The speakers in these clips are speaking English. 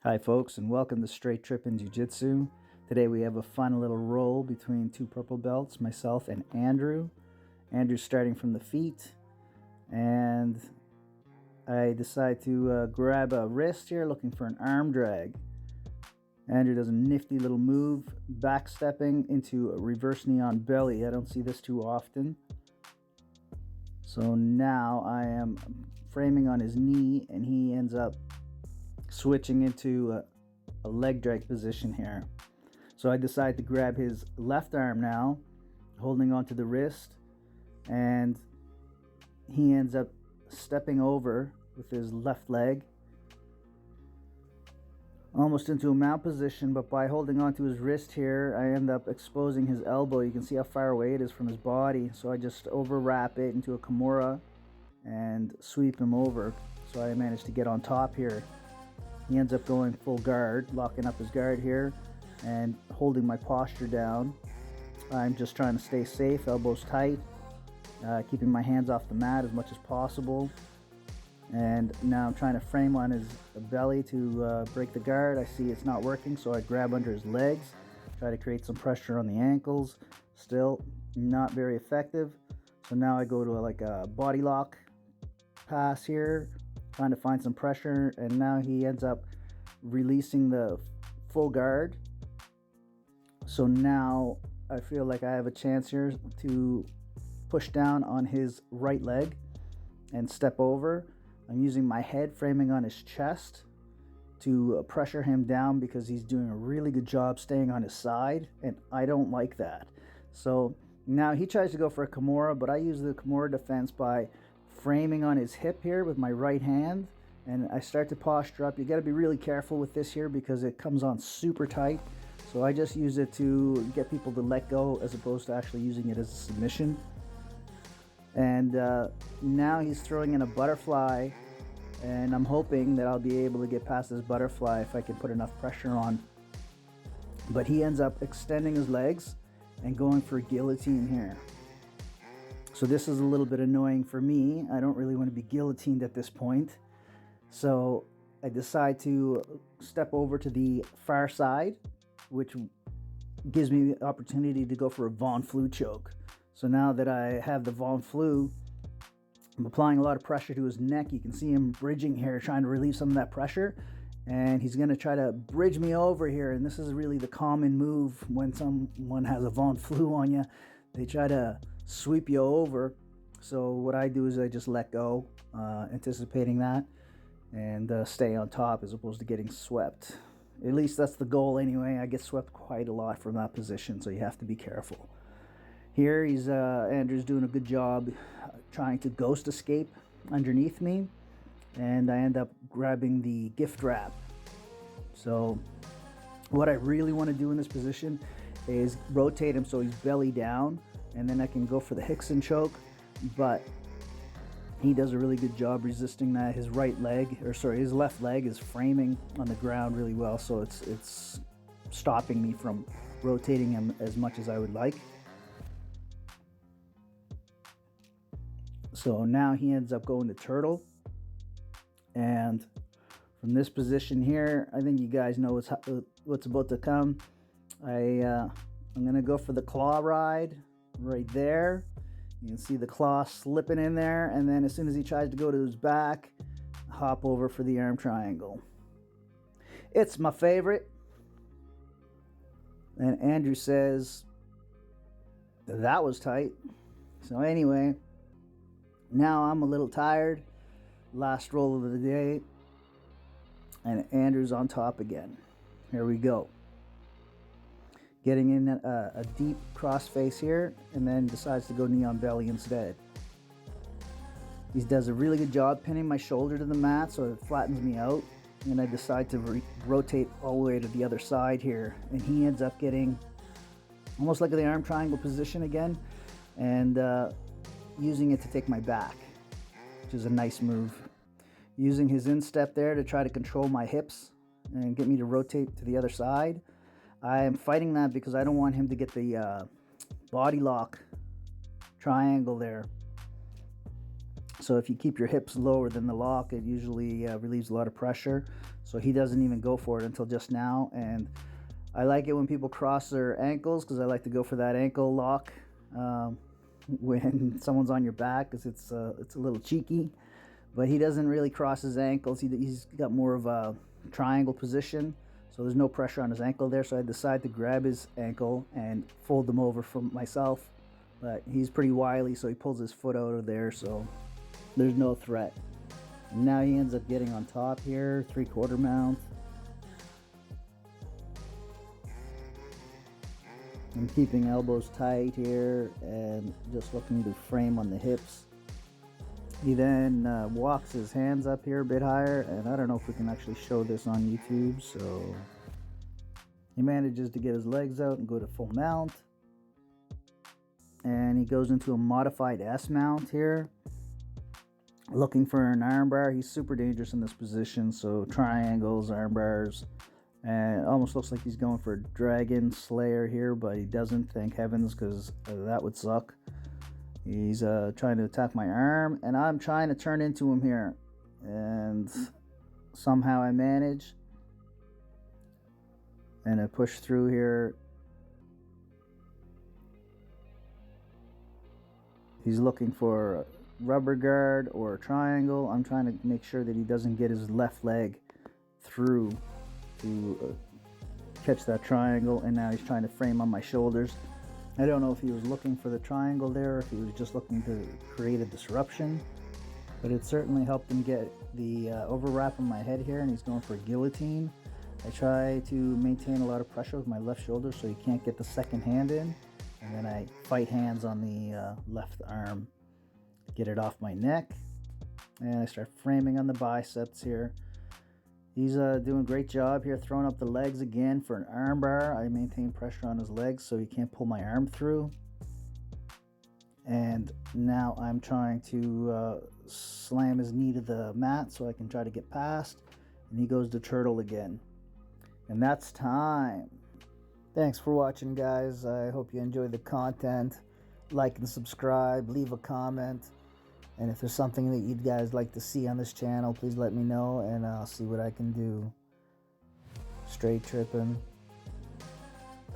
Hi folks, and welcome to Straight Trippin' Jiu Jitsu. Today we have a fun little roll between two purple belts, myself and Andrew. Andrew's starting from the feet, and I decide to grab a wrist here looking for an arm drag. Andrew does a nifty little move, backstepping into a reverse knee on belly. I don't see this too often. So now I am framing on his knee, and he ends up switching into a leg drag position here. So I decide to grab his left arm now, holding onto the wrist, and he ends up stepping over with his left leg, almost into a mount position, but by holding onto his wrist here, I end up exposing his elbow. You can see how far away it is from his body, so I just overwrap it into a Kimura and sweep him over. So I managed to get on top here. He ends up going full guard, locking up his guard here and holding my posture down. I'm just trying to stay safe, elbows tight, keeping my hands off the mat as much as possible. And now I'm trying to frame on his belly to break the guard. I see it's not working, so I grab under his legs, try to create some pressure on the ankles. Still not very effective. So now I go to like a body lock pass here, trying to find some pressure, and now he ends up releasing the full guard. So now I feel like I have a chance here to push down on his right leg and step over. I'm using my head framing on his chest to pressure him down because he's doing a really good job staying on his side, and I don't like that. So now he tries to go for a Kimura, but I use the Kimura defense by framing on his hip here with my right hand, and I start to posture up. You got to be really careful with this here because it comes on super tight. So I just use it to get people to let go as opposed to actually using it as a submission. And now he's throwing in a butterfly, and I'm hoping that I'll be able to get past this butterfly if I can put enough pressure on. But he ends up extending his legs and going for a guillotine here. So this is a little bit annoying for me. I don't really want to be guillotined at this point. So I decide to step over to the far side, which gives me the opportunity to go for a Von Flue choke. So now that I have the Von Flue, I'm applying a lot of pressure to his neck. You can see him bridging here, trying to relieve some of that pressure. And he's going to try to bridge me over here. And this is really the common move when someone has a Von Flue on you. They try to sweep you over. So what I do is I just let go, anticipating that, and stay on top as opposed to getting swept. At least that's the goal anyway. I get swept quite a lot from that position, so you have to be careful. Here Andrew's doing a good job trying to ghost escape underneath me, and I end up grabbing the gift wrap. So what I really want to do in this position is rotate him so he's belly down, and then I can go for the Hickson choke, but he does a really good job resisting that. His his left leg is framing on the ground really well, so it's stopping me from rotating him as much as I would like. So now he ends up going to turtle, and from this position here, I think you guys know what's about to come. I'm gonna go for the claw ride right there. You can see the claw slipping in there, and then as soon as he tries to go to his back, hop over for the arm triangle. It's my favorite. And Andrew says that was tight. So anyway, now I'm a little tired. Last roll of the day, and Andrew's on top again. Here we go. Getting in a deep cross face here, and then decides to go knee on belly instead. He does a really good job pinning my shoulder to the mat so it flattens me out, and I decide to rotate all the way to the other side here, and he ends up getting almost like the arm triangle position again, and using it to take my back, which is a nice move. Using his instep there to try to control my hips and get me to rotate to the other side. I am fighting that because I don't want him to get the body lock triangle there. So if you keep your hips lower than the lock, it usually relieves a lot of pressure. So he doesn't even go for it until just now. And I like it when people cross their ankles, because I like to go for that ankle lock when someone's on your back, because it's a little cheeky. But he doesn't really cross his ankles. He's got more of a triangle position, so there's no pressure on his ankle there. So I decided to grab his ankle and fold them over for myself. But he's pretty wily, so he pulls his foot out of there, so there's no threat. And now he ends up getting on top here, 3/4 mount. I'm keeping elbows tight here and just looking to frame on the hips. He then walks his hands up here a bit higher, and I don't know if we can actually show this on YouTube, so he manages to get his legs out and go to full mount. And he goes into a modified S mount here, looking for an armbar. He's super dangerous in this position, so triangles, armbars, and it almost looks like he's going for a dragon slayer here, but he doesn't, thank heavens, because that would suck. He's trying to attack my arm, and I'm trying to turn into him here, and somehow I manage, and I push through here. He's looking for a rubber guard or a triangle. I'm trying to make sure that he doesn't get his left leg through to catch that triangle, and now he's trying to frame on my shoulders. I don't know if he was looking for the triangle there, or if he was just looking to create a disruption, but it certainly helped him get the overwrap on my head here, and he's going for a guillotine. I try to maintain a lot of pressure with my left shoulder so he can't get the second hand in, and then I fight hands on the left arm, get it off my neck, and I start framing on the biceps here. He's doing a great job here, throwing up the legs again for an arm bar. I maintain pressure on his legs so he can't pull my arm through. And now I'm trying to slam his knee to the mat so I can try to get past. And he goes to turtle again. And that's time. Thanks for watching, guys. I hope you enjoyed the content. Like and subscribe, leave a comment. And if there's something that you guys like to see on this channel, please let me know, and I'll see what I can do. Straight tripping.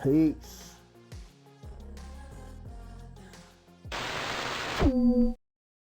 Peace.